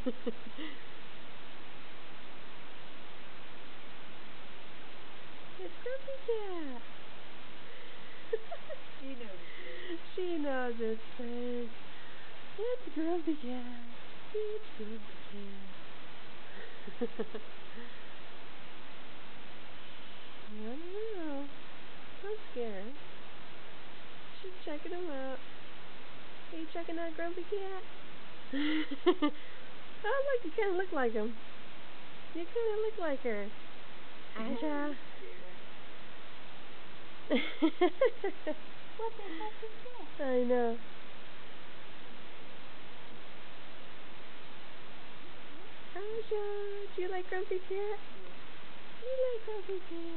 It's Grumpy Cat. She knows it's fake. She knows it's fake. It's Grumpy Cat. It's Grumpy Cat. I don't know. Don't scare him. Just checking him out. Are you checking out Grumpy Cat? Oh, look, you kind of look like him. You kind of look like her. Asha. Scared. What the heck is that? I know. Asha, do you like Grumpy Cat? Yeah. You like Grumpy Cat?